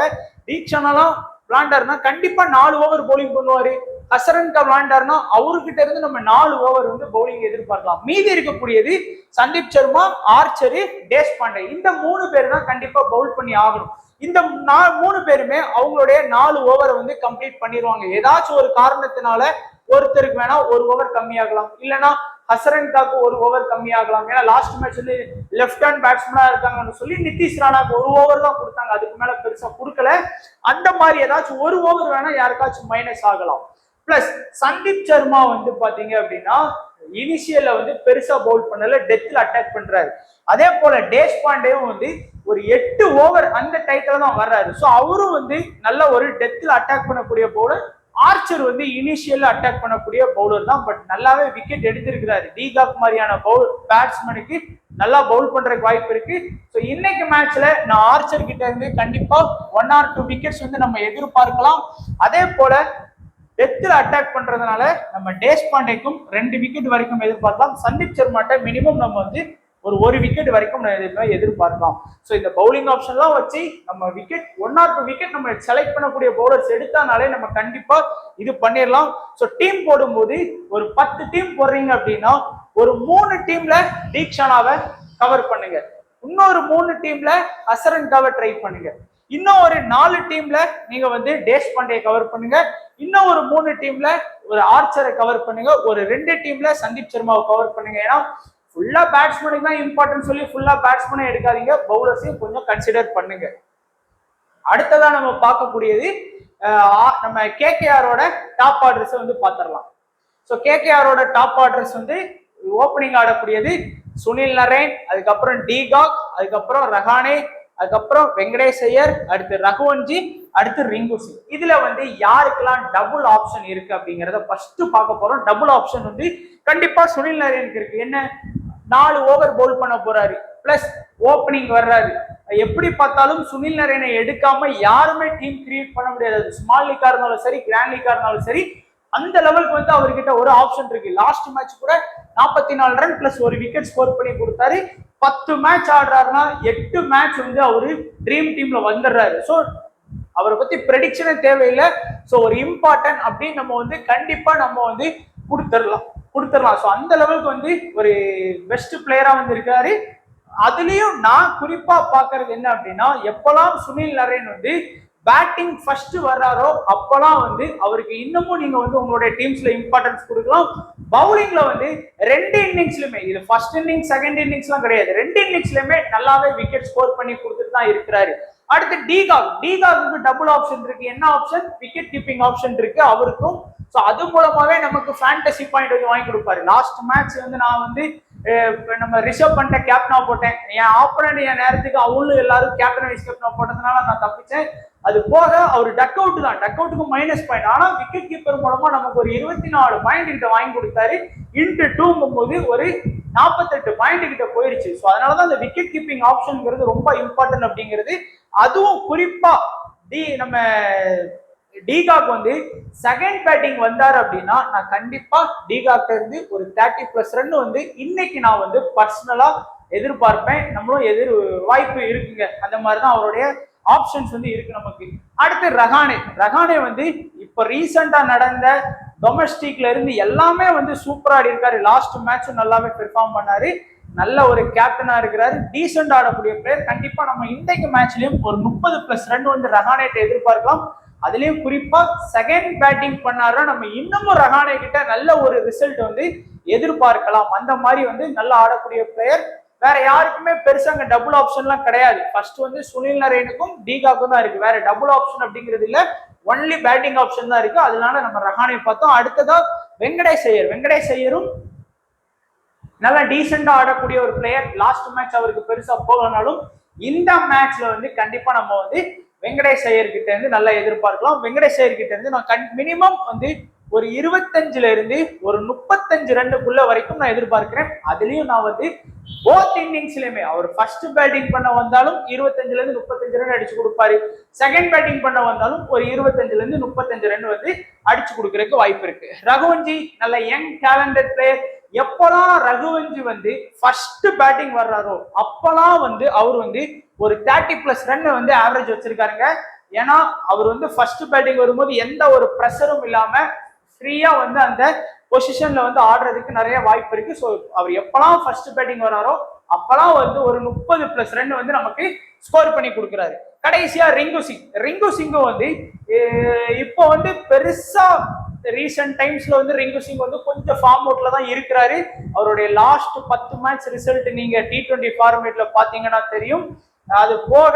தீக்ஷானாலாம் விளாண்டாருன்னா கண்டிப்பா 4 ஓவர் பவுலிங் பண்ணுவாரு. ஹசரன்கா விளாண்டாருன்னா அவர்கிட்ட இருந்து நம்ம 4 ஓவர் வந்து பவுலிங் எதிர்பார்க்கலாம். மீதி இருக்கக்கூடியது சந்தீப் சர்மா, ஆர்ச்சரு, தேஷ்பாண்டே, இந்த 3 பேர் தான் கண்டிப்பா பவுல் பண்ணி ஆகணும். இந்த 3 பேருமே அவங்களுடைய 4 ஓவரை வந்து கம்ப்ளீட் பண்ணிடுவாங்க. ஏதாச்சும் ஒரு காரணத்தினால ஒருத்தருக்கு வேணா 1 ஓவர் கம்மியாகலாம், இல்லைன்னா ஹசரன்காக்கு 1 ஓவர் கம்மியாகலாம். ஏன்னா லாஸ்ட் மேட்ச் வந்து லெஃப்ட் ஹேண்ட் பேட்ஸ்மேனா இருக்காங்கன்னு சொல்லி நிதிஷ் ராணாக்கு 1 ஓவர் தான் கொடுத்தாங்க. அதுக்கு மேல பெருசா கொடுக்கல. அந்த மாதிரி ஏதாச்சும் 1 ஓவர் வேணா யாருக்காச்சும் மைனஸ் ஆகலாம். பிளஸ் சந்தீப் சர்மா வந்து பாத்தீங்க அப்படின்னா இனிஷியல்ல வந்து பெருசா பவுல் பண்ணல, டெத்ல அட்டாக் பண்றாரு. அதே போல தேஷ்பாண்டேவும் வந்து ஒரு 8 ஓவர் அந்த டைட்டில் தான் வர்றாரு. ஸோ அவரும் வந்து நல்ல ஒரு டெத்ல அட்டாக் பண்ணக்கூடிய பவுலர். ஆர்ச்சர் வந்து இனிஷியல் அட்டாக் பண்ணக்கூடிய பவுலர் தான், பட் நல்லாவே விக்கெட் எடுத்திருக்கிறாரு. டிகாக் மாதிரியான பேட்ஸ்மேனுக்கு நல்லா பவுல் பண்றதுக்கு வாய்ப்பு இருக்கு. ஸோ இன்னைக்கு மேட்ச்ல நான் ஆர்ச்சர் கிட்ட இருந்து கண்டிப்பா 1 or 2 விக்கெட்ஸ் வந்து நம்ம எதிர்பார்க்கலாம். அதே போல டெத்தில் அட்டாக் பண்றதுனால நம்ம தேஷ்பாண்டேக்கும் 2 விக்கெட் வரைக்கும் எதிர்பார்க்கலாம். சந்தீப் சர்மாட்ட மினிமம் நம்ம வந்து ஒரு விக்கெட் வரைக்கும் எதிர்பார்க்கலாம். ஸோ இந்த பவுலிங் ஆப்ஷன்லாம் வச்சு நம்ம விக்கெட் 1 or 2 விக்கெட் நம்ம செலக்ட் பண்ணக்கூடிய பவுலர்ஸ் எடுத்தானாலே நம்ம கண்டிப்பா இது பண்ணிடலாம். ஸோ டீம் போடும்போது ஒரு 10 டீம் போடுறீங்க அப்படின்னா ஒரு 3 டீம்ல தீக்ஷனாவை கவர் பண்ணுங்க, இன்னொரு 3 டீம்ல அசரன்காவை ட்ரை பண்ணுங்க, இன்னும் ஒரு 4 டீம்ல நீங்க வந்து தேஷ்பாண்டே கவர் பண்ணுங்க, இன்னும் ஒரு 3 டீம்ல ஒரு ஆர்ச்சரை கவர் பண்ணுங்க, ஒரு 2 டீம்ல சந்தீப் சர்மாவை கவர் பண்ணுங்க. ஏன்னா ஃபுல்லா பேட்ஸ்மேனுக்கு தான் இம்பார்ட்டன்ட் சொல்லி ஃபுல்லா பேட்ஸ்மேனை எடுக்காதீங்க, பவுலர்ஸையும் கொஞ்சம் கன்சிடர் பண்ணுங்க. அடுத்ததா நம்ம பார்க்கக்கூடியது நம்ம கேகேஆரோட டாப் ஆர்டர்ஸ் வந்து பார்த்துடலாம். ஸோ கேகேஆரோட டாப் ஆர்டர்ஸ் வந்து ஓப்பனிங் ஆடக்கூடியது சுனில் நரேன், அதுக்கப்புறம் டிகாக், அதுக்கப்புறம் ரஹானே, அதுக்கப்புறம் வெங்கடேஷ் ஐயர், அடுத்து ரகுவன்ஜி, அடுத்து ரிங்கு சிங். இதுல வந்து யாருக்கெல்லாம் டபுள் ஆப்ஷன் இருக்கு அப்படிங்கிறத ஃபர்ஸ்ட் பார்க்க போறோம். டபுள் ஆப்ஷன் வந்து கண்டிப்பா சுனில் நரேனுக்கு இருக்கு. என்ன 4 ஓவர் பவுல் பண்ண போறாரு, பிளஸ் ஓப்பனிங் வர்றாரு. எப்படி பார்த்தாலும் சுனில் நரேனை எடுக்காம யாருமே டீம் கிரியேட் பண்ண முடியாது. ஸ்மால் லீக்கா இருந்தாலும் சரி, கிராண்ட் லீக்கா இருந்தாலும் சரி, அந்த லெவலுக்கு வந்து அவர்கிட்ட ஒரு ஆப்ஷன் இருக்கு. லாஸ்ட் மேட்ச் கூட 44 ரன் பிளஸ் ஒரு விக்கெட் ஸ்கோர் பண்ணி கொடுத்தாரு. 10 மேட்ச் ஆடுறாருன்னா 8 மேட்ச் வந்து அவரு ட்ரீம் டீம்ல வந்துடுறாரு. ஸோ அவரை பத்தி ப்ரெடிக்ஷனே தேவையில்லை. ஸோ ஒரு இம்பார்ட்டன்ட் அப்படின்னு நம்ம வந்து கண்டிப்பா நம்ம வந்து கொடுத்துடலாம். ஸோ அந்த லெவலுக்கு வந்து ஒரு பெஸ்ட் பிளேயரா வந்து இருக்காரு. அதுலயும் நான் குறிப்பா பாக்குறது என்ன அப்படின்னா, எப்பெல்லாம் சுனில் நரேன் வந்து பேட்டிங் ஃபர்ஸ்ட் வர்றாரோ அப்பெல்லாம் வந்து அவருக்கு இன்னமும் நீங்க வந்து உங்களுடைய டீம்ஸ்ல இம்பார்ட்டன்ஸ் கொடுக்கலாம். பவுலிங்ல வந்து 2 இன்னிங்ஸ்லயுமே, இது ஃபர்ஸ்ட் இன்னிங்ஸ் செகண்ட் இன்னிங்ஸ்லாம் கிடையாது, 2 இன்னிங்ஸ்லயுமே நல்லாவே விக்கெட் ஸ்கோர் பண்ணி கொடுத்துட்டு தான் இருக்கிறாரு. அடுத்து டிகாக்கு டபுள் ஆப்ஷன் இருக்கு. என்ன ஆப்ஷன்? விக்கெட் கீப்பிங் ஆப்ஷன் இருக்கு அவருக்கும். ஸோ அது மூலமாவே நமக்கு ஃபேண்டசி பாயிண்ட் வந்து வாங்கி கொடுப்பாரு. லாஸ்ட் மேட்ச் வந்து நான் வந்து நம்ம ரிஷப் பண்ணிட்ட கேப்டனா போட்டேன், என் ஆப்பனண்ட் என் நேரத்துக்கு அவங்களும் எல்லாரும் கேப்டன் வைஸ் கேப்டனா போட்டதுனால நான் தப்பிச்சேன். அது போக அவர் டக் அவுட் தான், டக் அவுட்டுக்கு மைனஸ் பாயிண்ட். ஆனா விக்கெட் கீப்பர் மூலமா நமக்கு ஒரு 24 பாயிண்ட் கிட்ட வாங்கி கொடுத்தாரு. இன்ட்டு 2ங்கும் போது ஒரு 48 பாயிண்ட் கிட்ட போயிருச்சு. ஸோ அதனாலதான் அந்த விக்கெட் கீப்பிங் ஆப்ஷன்ங்கிறது ரொம்ப இம்பார்ட்டன்ட் அப்படிங்கிறது. அதுவும் குறிப்பா நம்ம டிகாக் வந்து செகண்ட் பேட்டிங் வந்தார் அப்படின்னா நான் கண்டிப்பா டிகாக்ல இருந்து ஒரு 30+ ரன் வந்து இன்னைக்கு நான் வந்து பர்சனலா எதிர்பார்ப்பேன். நம்மளும் வாய்ப்பு இருக்குங்க. அந்த மாதிரிதான் அவருடைய ஆப்ஷன்ஸ் வந்து இருக்கு நமக்கு. அடுத்து ரஹானே வந்து இப்ப ரீசெண்டா நடந்த டொமஸ்டிக்ல இருந்து எல்லாமே வந்து சூப்பரா ஆடி இருக்காரு. லாஸ்ட் மேட்சும் நல்லாவே பெர்ஃபார்ம் பண்ணாரு. நல்ல ஒரு கேப்டனா இருக்கிறாரு, டீசென்ட் ஆடக்கூடிய பிளேயர். கண்டிப்பா நம்ம இன்றைக்கு மேட்ச்லயும் ஒரு 30+ ரன் வந்து ரஹானேட்ட எதிர்பார்க்கலாம். அதுலயும் குறிப்பா செகண்ட் பேட்டிங் பண்ணாருன்னா நம்ம இன்னமும் ரஹானே கிட்ட நல்ல ஒரு ரிசல்ட் வந்து எதிர்பார்க்கலாம். அந்த மாதிரி வந்து நல்லா ஆடக்கூடிய பிளேயர். வேற யாருக்குமே பெருசா அங்க டபுள் ஆப்ஷன்லாம் கிடையாது. ஃபர்ஸ்ட் வந்து சுனில் நரேனுக்கும் டிகாக்கும் தான் இருக்கு. வேற டபுள் ஆப்ஷன் அப்படிங்கிறது இல்ல, ஒன்லி பேட்டிங் ஆப்ஷன் தான் இருக்கு. அதனால நம்ம ரஹானே பார்த்தோம். அடுத்ததா வெங்கடேஷ் ஐயரும் நல்லா டீசெண்டா ஆடக்கூடிய ஒரு பிளேயர். லாஸ்ட் மேட்ச் அவருக்கு பெருசா போகலனாலும் இந்த மேட்ச்ல வந்து கண்டிப்பா நம்ம வந்து வெங்கடேஷ் ஐயர் கிட்ட இருந்து நல்லா எதிர்பார்க்கலாம். வெங்கடேஷ் ஐயர் கிட்ட இருந்து நான் மினிமம் வந்து ஒரு 25ல இருந்து ஒரு 35 ரன்னுக்குள்ள வரைக்கும் நான் எதிர்பார்க்கிறேன். அதுலயும் நான் வந்து போத் இன்னிங்ஸ்லயுமே அவர் ஃபர்ஸ்ட் பேட்டிங் பண்ண வந்தாலும் 25ல இருந்து 35 ரன் அடிச்சு கொடுப்பாரு. செகண்ட் பேட்டிங் பண்ண வந்தாலும் ஒரு 25ல இருந்து 35 ரன் வந்து அடிச்சு கொடுக்கறதுக்கு வாய்ப்பு இருக்கு. ரகுவன்ஜி நல்ல யங் டேலண்டட் பிளேயர். எப்பெல்லாம் ரகுவன்ஜி வந்து ஃபர்ஸ்ட் பேட்டிங் வர்றாரோ அப்பெல்லாம் வந்து அவர் வந்து ஒரு 30+ ரன் வந்து ஆவரேஜ் வச்சிருக்காருங்க. ஏன்னா அவர் வந்து ஃபர்ஸ்ட் பேட்டிங் வரும்போது எந்த ஒரு ப்ரெஷரும் இல்லாம ஃப்ரீயா வந்து அந்த பொசிஷன்ல வந்து ஆடுறதுக்கு நிறைய வாய்ப்பு இருக்கு. ஸோ அவர் எப்பெல்லாம் ஃபர்ஸ்ட் பேட்டிங் வராரோ அப்பெல்லாம் வந்து ஒரு 30+ ரன் வந்து நமக்கு ஸ்கோர் பண்ணி கொடுக்குறாரு. கடைசியா ரிங்கு சிங்கும் வந்து இப்போ வந்து பெருசா ரீசெண்ட் டைம்ஸ்ல வந்து ரிங்கு சிங் வந்து கொஞ்சம் ஃபார்ம் அவுட்ல தான் இருக்கிறாரு. அவருடைய லாஸ்ட் 10 மேட்ச் ரிசல்ட் நீங்க T20 ஃபார்மேட்ல பாத்தீங்கன்னா தெரியும். அது போக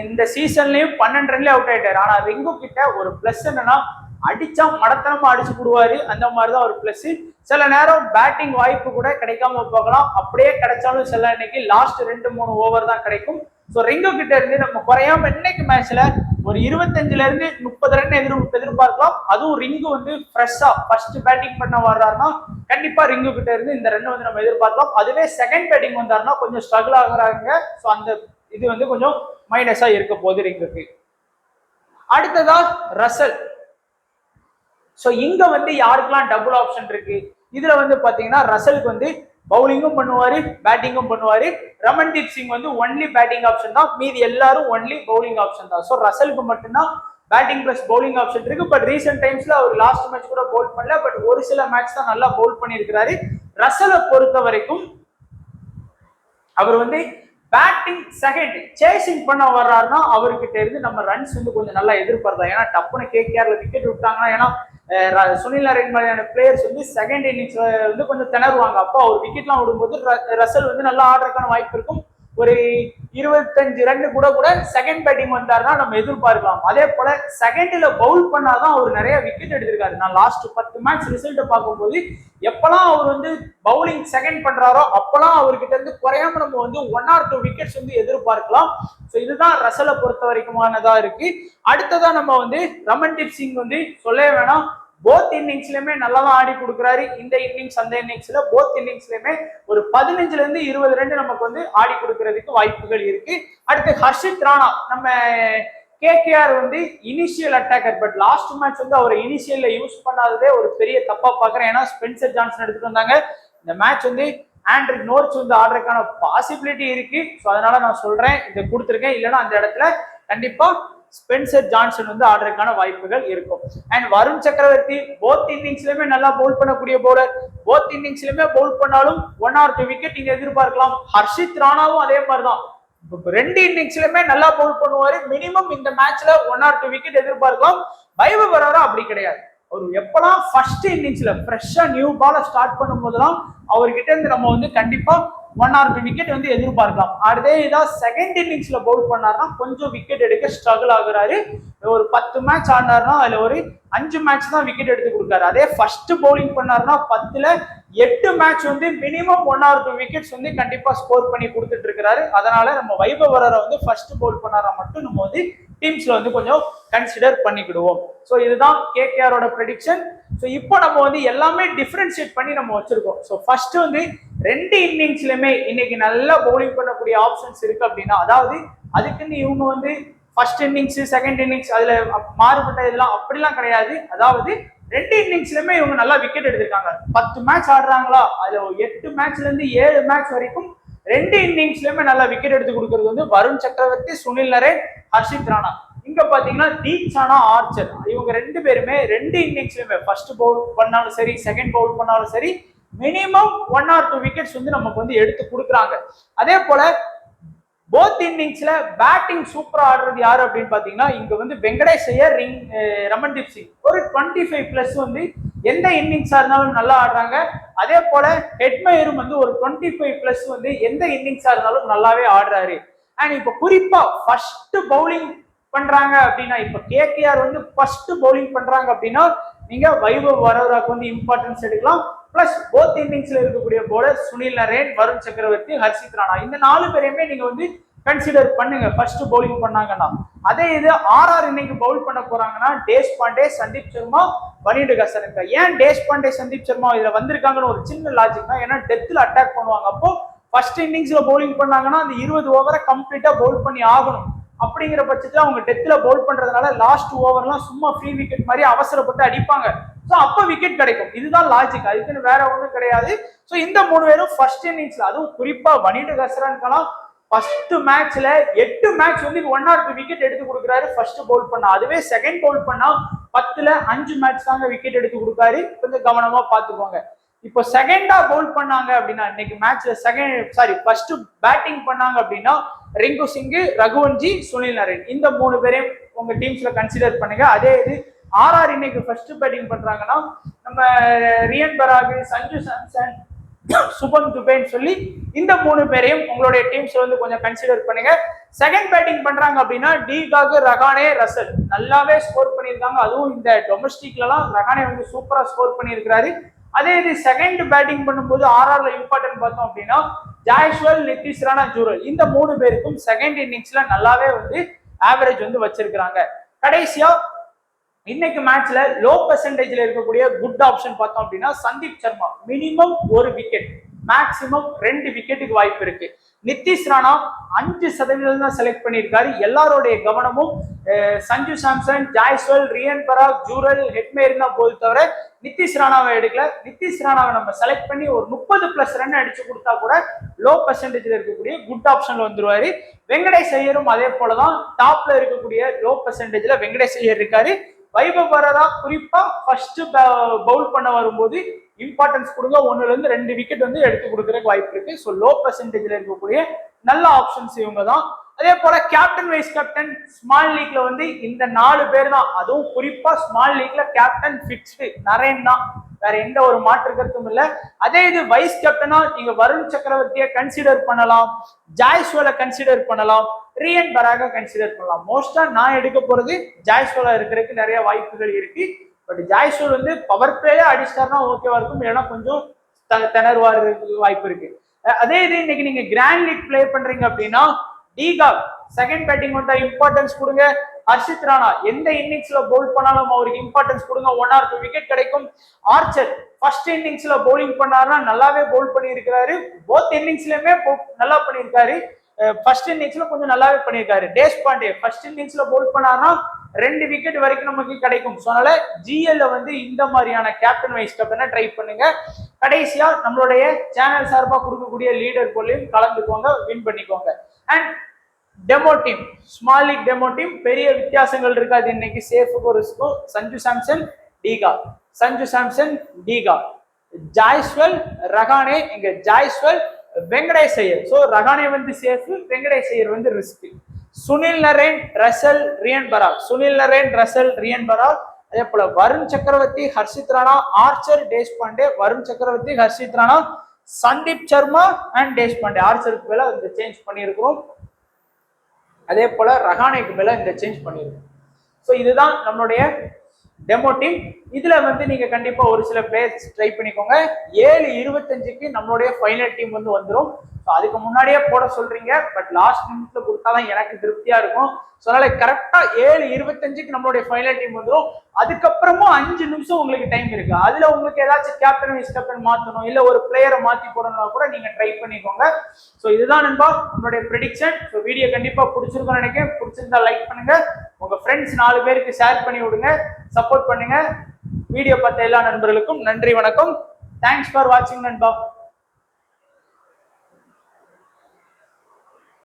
இந்த சீசன்லயும் 12 ரன்ல அவுட் ஆயிட்டாரு. ஆனா ரிங்கு கிட்ட ஒரு பிளஸ் என்னன்னா அடிச்சா மடத்தனமா அடிச்சு போடுவாரு. அந்த மாதிரிதான் ஒரு பிளஸ். சில நேரம் பேட்டிங் வாய்ப்பு கூட கிடைக்காம போகலாம். அப்படியே கிடைச்சாலும் சில இன்னைக்கு லாஸ்ட் 2-3 ஓவர் தான் கிடைக்கும். ஸோ ரிங்கு கிட்ட இருந்து நம்ம குறையாம இன்னைக்கு மேட்ச்ல ஒரு 25 ரன் எதிர்பார்க்கலாம். அதுவும் ரிங்கு வந்து ஃப்ரெஷ்ஷா ஃபர்ஸ்ட் பேட்டிங் பண்ண வர்றாருன்னா கண்டிப்பா ரிங்கு கிட்ட இருந்து இந்த ரன் வந்து நம்ம எதிர்பார்க்கலாம். அதுவே செகண்ட் பேட்டிங் வந்தாருன்னா கொஞ்சம் ஸ்ட்ரகிள் ஆகுறாங்க. ஸோ அந்த இது வந்து கொஞ்சம் மைனஸா இருக்க போகுது ரிங்குக்கு. அடுத்ததா ரசல். ஸோ இங்க வந்து யாருக்கெல்லாம் டபுள் ஆப்ஷன் இருக்கு, இதுல வந்து பாத்தீங்கன்னா ரசலுக்கு வந்து பவுலிங்கும் பண்ணுவாரு, பேட்டிங்கும் பண்ணுவாரு. ரமன்தீப் சிங் வந்து ஒன்லி பேட்டிங் ஆப்ஷன் தான், மீதி எல்லாரும் ஒன்லி பவுலிங் ஆப்ஷன் தான். ஸோ ரசலுக்கு மட்டும்தான் பேட்டிங் பிளஸ் பவுலிங் ஆப்ஷன் இருக்கு. பட் ரீசெண்ட் டைம்ஸ்ல அவர் லாஸ்ட் மேட்ச் கூட பவுல் பண்ணல, பட் ஒரு சில மேட்ச் தான் நல்லா பவுல் பண்ணியிருக்கிறாரு. ரசலை பொறுத்த வரைக்கும் அவர் வந்து பேட்டிங் செகண்ட் சேசிங் பண்ண வர்றாருன்னா அவர்கிட்ட இருந்து நம்ம ரன்ஸ் வந்து கொஞ்சம் நல்லா எதிர்பார்க்கலாம். ஏன்னா டப்புன்னு கேகேஆர்ல விக்கெட் விட்டாங்கன்னா, ஏன்னா சுனில் நரேன் மாதிரியான பிளேயர்ஸ் வந்து செகண்ட் இன்னிங்ஸ்ல வந்து கொஞ்சம் திணறுவாங்க. அப்போ அவர் விக்கெட்லாம் விடும்போது ரசல் வந்து நல்லா ஆடுறதுக்கான வாய்ப்பு இருக்கும். ஒரு 25 ரன் கூட செகண்ட் பேட்டிங் வந்தாருன்னா நம்ம எதிர்பார்க்கலாம். அதே போல செகண்ட்ல பவுல் பண்ணாதான் அவர் நிறைய விக்கெட் எடுத்திருக்காரு. நான் லாஸ்ட் 10 மேட்ச் ரிசல்ட் பார்க்கும்போது எப்பெல்லாம் அவர் வந்து பவுலிங் செகண்ட் பண்றாரோ அப்பெல்லாம் அவர்கிட்ட இருந்து குறையாம நம்ம வந்து 1 or 2 விக்கெட்ஸ் வந்து எதிர்பார்க்கலாம். ஸோ இதுதான் ரசலை பொறுத்த வரைக்குமானதா இருக்கு. அடுத்ததான் நம்ம வந்து ரமன்தீப் சிங் வந்து சொல்லவே வேணாம், போத் இன்னிங்ஸ்லயுமே நல்லா தான் ஆடி கொடுக்குறாரு. இந்த இன்னிங்ஸ் அந்த இன்னிங்ஸ்ல போத் இன்னிங்ஸ்லயுமே ஒரு 15ல இருந்து 20 ரன் நமக்கு வந்து ஆடி கொடுக்கறதுக்கு வாய்ப்புகள் இருக்கு. அடுத்து ஹர்ஷித் ராணா, நம்ம கேகேஆர் வந்து initial attacker, but last match வந்து அவர் இனிஷியல்ல யூஸ் பண்ணாததே ஒரு பெரிய தப்பா பாக்குறேன். ஏன்னா ஸ்பென்சர் ஜான்சன் எடுத்துட்டு வந்தாங்க. இந்த மேட்ச் வந்து ஆண்ட்ரிக் நோர்ச் வந்து ஆடுறதுக்கான பாசிபிலிட்டி இருக்கு. ஸோ அதனால நான் சொல்றேன், இதை கொடுத்துருக்கேன். இல்லைன்னா அந்த இடத்துல கண்டிப்பா ஸ்பென்சர் ஜான்சன் வந்து ஆடுறதுக்கான வாய்ப்புகள் இருக்கும். அண்ட் வருண் சக்கரவர்த்தி போத் இன்னிங்ஸ்லயுமே நல்லா பவுல் பண்ணக்கூடிய பவுலர். போத் இன்னிங்ஸ்லயுமே பவுல் பண்ணாலும் 1 or 2 விக்கெட் நீங்க எதிர்பார்க்கலாம். ஹர்ஷித் ராணாவும் அதே மாதிரிதான், 2 இன்னிங்ஸ்லயுமே நல்லா பவுல் பண்ணுவாரு. மினிமம் இந்த மேட்ச்ல 1 or 2 விக்கெட் எதிர்பார்க்கலாம். வைபவ் வராரா அப்படி கிடையாது. அவர் எப்பெல்லாம் ஃபர்ஸ்ட் இன்னிங்ஸ்ல ஃப்ரெஷ்ஷா நியூ பால ஸ்டார்ட் பண்ணும் போதெல்லாம் அவர்கிட்ட இருந்து நம்ம வந்து கண்டிப்பா 1 or 2 விக்கெட் வந்து எதிர்பார்க்கலாம். அதே இதான் செகண்ட் இன்னிங்ஸ்ல பவுல் பண்ணாருன்னா கொஞ்சம் விக்கெட் எடுக்க ஸ்ட்ரகிள் ஆகுறாரு. ஒரு 10 மேட்ச் ஆடினாருன்னா அதுல ஒரு 5 மேட்ச் தான் விக்கெட் எடுத்து கொடுக்காரு. அதே ஃபர்ஸ்ட் பவுலிங் பண்ணாருன்னா 10ல 8 மேட்ச் வந்து மினிமம் 1 or 2 விக்கெட்ஸ் வந்து கண்டிப்பா ஸ்கோர் பண்ணி கொடுத்துட்டு இருக்கிறாரு. அதனால நம்ம வைபவ் வரரை வந்து ஃபர்ஸ்ட் பவுல் பண்ணாரா மட்டும் நம்ம வந்து டீம்ஸ்ல வந்து கொஞ்சம் கன்சிடர் பண்ணிக்கிடுவோம். ஸோ இதுதான் கேகேஆரோட ப்ரெடிக்ஷன். ஸோ இப்போ நம்ம வந்து எல்லாமே டிஃபரன்ஷியேட் பண்ணி நம்ம வச்சிருக்கோம். ஸோ ஃபர்ஸ்ட் வந்து 2 இன்னிங்ஸ்லயுமே இன்னைக்கு நல்லா பவுலிங் பண்ணக்கூடிய ஆப்ஷன்ஸ் இருக்கு அப்படின்னா, அதாவது அதுக்குன்னு இவங்க வந்து ஃபர்ஸ்ட் இன்னிங்ஸ் செகண்ட் இன்னிங்ஸ் அதுல மாறுபட்ட இதெல்லாம் அப்படிலாம் கிடையாது. அதாவது 2 இன்னிங்ஸ்லயுமே இவங்க நல்லா விக்கெட் எடுத்திருக்காங்க. 10 மேட்ச் ஆடுறாங்களா, அதுல 8 மேட்ச்ல இருந்து 7 மேட்ச் வரைக்கும் 2 இன்னிங்ஸ்லயுமே நல்லா விக்கெட் எடுத்து கொடுக்கறது வந்து வருண் சக்கரவர்த்தி, சுனில் நரேன், ஹர்ஷித் ராணா. இங்க பாத்தீங்கன்னா தீக்ஷானா, ஆர்ச்சர், இவங்க 2 பேருமே 2 இன்னிங்ஸ்லயுமே ஃபர்ஸ்ட் பவுல் பண்ணாலும் சரி செகண்ட் பவுல் பண்ணாலும் சரி மினிமம் 1 or 2 விக்கெட்ஸ் வந்து நமக்கு வந்து எடுத்து கொடுக்குறாங்க. அதே போல போத் இன்னிங்ஸ்ல பேட்டிங் சூப்பரா ஆடுறது யாரு அப்படின்னு பாத்தீங்கன்னா, இங்க வந்து வெங்கடேஷ் ஐயர், ரமன்தீப் சிங் ஒரு 25+ வந்து எந்த இன்னிங்ஸா இருந்தாலும் நல்லா ஆடுறாங்க. அதே போல ஹெட்மயரும் வந்து ஒரு 25+ வந்து எந்த இன்னிங்ஸா இருந்தாலும் நல்லாவே ஆடுறாரு. அண்ட் இப்ப குறிப்பா ஃபர்ஸ்ட் பவுலிங் பண்றாங்க அப்படின்னா, இப்ப கேகேஆர் வந்து ஃபர்ஸ்ட் பவுலிங் பண்றாங்க அப்படின்னா நீங்க வைபவ் வரவராக்கு வந்து இம்பார்ட்டன்ஸ் எடுக்கலாம். பிளஸ் போத் இன்னிங்ஸ்ல இருக்கக்கூடிய பவுலர் சுனில் நரேன், வருண் சக்கரவர்த்தி, ஹர்ஷித் ராணா, இந்த 4 பேரையுமே நீங்க வந்து கன்சிடர் பண்ணுங்க ஃபர்ஸ்ட் பவுலிங் பண்ணாங்கன்னா. அதே இது ஆர்ஆர் இன்னைக்கு பவுல் பண்ண போறாங்கன்னா தேஷ்பாண்டே, சந்தீப் சர்மா, வனிண்டு கசரங்க. ஏன் தேஷ்பாண்டே, சந்தீப் சர்மா இதுல வந்திருக்காங்கன்னு ஒரு சின்ன லாஜிக் தான். ஏன்னா டெத்ல அட்டாக் பண்ணுவாங்க. அப்போ ஃபர்ஸ்ட் இன்னிங்ஸ்ல பவுலிங் பண்ணாங்கன்னா அந்த 20 ஓவரை கம்ப்ளீட்டா பவுல் பண்ணி ஆகணும். அப்படிங்கிற பட்சத்துல அவங்க டெத்ல பவுல் பண்றதுனால லாஸ்ட் ஓவர்லாம் சும்மா ஃப்ரீ விக்கெட் மாதிரி அவசரப்பட்டு அடிப்பாங்க. ஸோ அப்ப விக்கெட் கிடைக்கும். இதுதான் லாஜிக், அதுக்குன்னு வேற ஒன்றும் கிடையாது. ஸோ இந்த 3 பேரும் ஃபர்ஸ்ட் இன்னிங்ஸ்ல, அதுவும் குறிப்பா வனிண்டு கசரன்கெல்லாம் ஃபர்ஸ்ட் மேட்ச்ல 8 மேட்ச் வந்து 1 or 2 விக்கெட் எடுத்து கொடுக்குறாரு ஃபர்ஸ்ட் பவுல் பண்ணா. அதுவே செகண்ட் பவுல் பண்ணா 10ல 5 மேட்ச் தாங்க விக்கெட் எடுத்து கொடுக்காரு. கொஞ்சம் கவனமா பாத்துக்கோங்க. இப்போ செகண்டா பவுல் பண்ணாங்க அப்படின்னா, இன்னைக்கு மேட்ச்ல ஃபர்ஸ்ட் பேட்டிங் பண்ணாங்க அப்படின்னா ரிங்கு சிங், ரகுவன்ஜி, சுனில் நரேன், இந்த 3 பேரையும் உங்க டீம்ஸ்ல கன்சிடர் பண்ணுங்க. அதே இது ஆர்ஆர் இன்னைக்கு ஃபர்ஸ்ட் பேட்டிங் பண்றாங்கன்னா நம்ம ரியன் பராக், சஞ்சு சாம்சன், சுபம் துபேன்னு சொல்லி இந்த 3 பேரையும் உங்களுடைய டீம்ஸ்ல வந்து கொஞ்சம் கன்சிடர் பண்ணுங்க. செகண்ட் பேட்டிங் பண்றாங்க அப்படின்னா டிகாக், ரஹானே, ரசல் நல்லாவே ஸ்கோர் பண்ணியிருக்காங்க. அதுவும் இந்த டொமஸ்டிக்லாம் ரஹானே வந்து சூப்பரா ஸ்கோர் பண்ணியிருக்கிறாரு. அதே இது செகண்ட் பேட்டிங் பண்ணும்போது ஆர்ஆர்ல இம்பார்ட்டன்ட் பார்த்தோம் அப்படின்னா ஜாய்ஸ்வல், நிதிஷ் ராணா, ஜூரல், இந்த 3 பேருக்கும் செகண்ட் இன்னிங்ஸ்ல நல்லாவே வந்து ஆவரேஜ் வந்து வச்சிருக்கிறாங்க. கடைசியா இன்னைக்கு மேட்ச்ல லோ பெர்சன்டேஜ்ல இருக்கக்கூடிய குட் ஆப்ஷன் பார்த்தோம் அப்படின்னா Sandeep Sharma minimum 1 wicket, maximum 2 விக்கெட்டுக்கு வாய்ப்பு இருக்கு. நிதிஷ் ராணா 5% தான் செலக்ட் பண்ணியிருக்காரு. எல்லாருடைய கவனமும் சஞ்சு சாம்சன், ஜாய்ஸ்வல், ரியன் பராக், ஜூரல், ஹெட்மேர் தான் போது தவிர நிதிஷ் ராணாவை எடுக்கல. நிதிஷ் ராணாவை நம்ம செலக்ட் பண்ணி ஒரு 30+ ரன் அடிச்சு கொடுத்தா கூட லோ பெர்சன்டேஜ்ல இருக்கக்கூடிய குட் ஆப்ஷன்ல வந்துருவாரு. வெங்கடேஷ் ஐயரும் அதே போலதான் டாப்ல இருக்கக்கூடிய லோ பெர்சன்டேஜ்ல வெங்கடேஷ் ஐயர் இருக்காரு. வைபவ் வரதா குறிப்பா ஃபர்ஸ்ட் பவுல் பண்ண வரும்போது இம்பார்ட்டன்ஸ் கொடுங்க, 1-2 விக்கெட் வந்து எடுத்து கொடுக்கறதுக்கு வாய்ப்பு இருக்கு. ஸோ லோ பெர்சன்டேஜ்ல இருக்கக்கூடிய நல்ல ஆப்ஷன்ஸ் இவங்க தான். அதே போல கேப்டன் வைஸ் கேப்டன் ஸ்மால் லீக்ல வந்து இந்த 4 பேர் தான். அதுவும் குறிப்பா ஸ்மால் லீக்ல கேப்டன் ஃபிக்ஸ்டு நரேன் தான், வேற எந்த ஒரு மாற்று கருத்தும் இல்லை. அதே இது வைஸ் கேப்டனா நீங்க வருண் சக்கரவர்த்தியை கன்சிடர் பண்ணலாம், ஜாய்ஸ்வாலை கன்சிடர் பண்ணலாம், ரியன் பராக கன்சிடர் பண்ணலாம். மோஸ்டா நான் எடுக்க போறது ஜாய்ஸ்வாலா இருக்கிறதுக்கு நிறைய வாய்ப்புகள் இருக்கு. பட் ஜாய்ஸ்வால் வந்து பவர் பிளேயே அடிச்சிட்டாருன்னா ஓகேவா இருக்கும், இல்லைன்னா கொஞ்சம் திணறுவாருக்கு வாய்ப்பு இருக்கு. அதே இது இன்னைக்கு நீங்க கிராண்ட் லீக் பிளே பண்றீங்க அப்படின்னா டீகாக் செகண்ட் பேட்டிங் வந்தா இம்பார்ட்டன்ஸ் கொடுங்க. ஹர்ஷித் ராணா எந்த இன்னிங்ஸ்ல பவுல் பண்ணாலும் அவருக்கு இம்பார்ட்டன்ஸ் கொடுங்க, 1 or 2 விக்கெட் கிடைக்கும். ஆர்ச்சர் ஃபர்ஸ்ட் இன்னிங்ஸ்ல பவுலிங் பண்ணாருன்னா நல்லாவே பவுல் பண்ணி இருக்கிறாரு. போத் இன்னிங்ஸ்லயுமே நல்லா பண்ணியிருக்காரு. ஃபர்ஸ்ட் இன்னிங்ஸ்ல கொஞ்சம் நல்லாவே பண்ணியிருக்காரு. தேஷ்பாண்டே ஃபர்ஸ்ட் இன்னிங்ஸ்ல பவுல் பண்ணாருன்னா 2 விக்கெட் வரைக்கும் நமக்கு கிடைக்கும். ஸோ அதனால ஜிஎல்ல வந்து இந்த மாதிரியான கேப்டன் வைஸ் கேப்டனை ட்ரை பண்ணுங்க. கடைசியா நம்மளுடைய சேனல் சார்பாக கொடுக்கக்கூடிய லீடர் போலையும் கலந்துக்கோங்க, வின் பண்ணிக்கோங்க. And demo team, small league demo team பெரிய வித்தியாசங்கள் இருக்காது. இன்னைக்கு சேஃபுக்கும் ரிஸ்க்கும் சஞ்சு சாம்சன் டீகா, சஞ்சு சாம்சன் டீகா, ஜாய்ஸ்வல் ரகானே, இங்க ஜாய்ஸ்வல் வெங்கடேஷ் ஐயர். ஸோ ரகானே வந்து சேஃப், வெங்கடேஷ் ஐயர் வந்து risk. Sunil Narine, Russell, Riyan Parag, Sunil Narine, Russell, Riyan Parag. அதே போல வருண் சக்கரவர்த்தி, ஹர்ஷித் ராணா, ஆர்ச்சர், தேஷ்பாண்டே. வருண் சக்கரவர்த்தி, ஹர்ஷித் ராணா, சந்தீப் சர்மா அண்ட் தேஷ்பாண்டே. ஆர்ச்சருக்கு மேல இந்த சேஞ்ச் பண்ணியிருக்கிறோம். அதே போல ரகானேக்கு மேல இந்த சேஞ்ச் பண்ணியிருக்கோம். ஸோ இதுதான் நம்மளுடைய டெமோ டீம். இதுல வந்து நீங்க கண்டிப்பா ஒரு சில பிளேயர்ஸ் ட்ரை பண்ணிக்கோங்க. 7:25க்கு நம்மளுடைய ஃபைனல் டீம் வந்து வந்துடும். அதுக்கு முன்னாடியே போட சொல்றீங்க, பட் லாஸ்ட் நிமிஷத்துல கொடுத்தாதான் எனக்கு திருப்தியா இருக்கும். ஸோ அதனால கரெக்டா 7:25க்கு நம்மளுடைய ஃபைனல் டீம் வந்துடும். அதுக்கப்புறமும் 5 நிமிஷம் உங்களுக்கு டைம் இருக்கு. அதுல உங்களுக்கு ஏதாச்சும் கேப்டன் வைஸ் கேப்டன் மாத்தணும், இல்ல ஒரு பிளேயரை மாத்தி போடணும்னா கூட நீங்க ட்ரை பண்ணிக்கோங்க. ஸோ இதுதான் நண்பா நம்மளுடைய ப்ரெடிக்ஷன். ஸோ வீடியோ கண்டிப்பா பிடிச்சிருக்கும்னு நினைக்கிறேன். பிடிச்சிருந்தா லைக் பண்ணுங்க, உங்க ஃப்ரெண்ட்ஸ் 4 பேருக்கு ஷேர் பண்ணி விடுங்க, சப்போர்ட் பண்ணுங்க. வீடியோ பார்த்த எல்லா நண்பர்களுக்கும் நன்றி, வணக்கம். தேங்க்ஸ் ஃபார் வாட்சிங் நண்பா.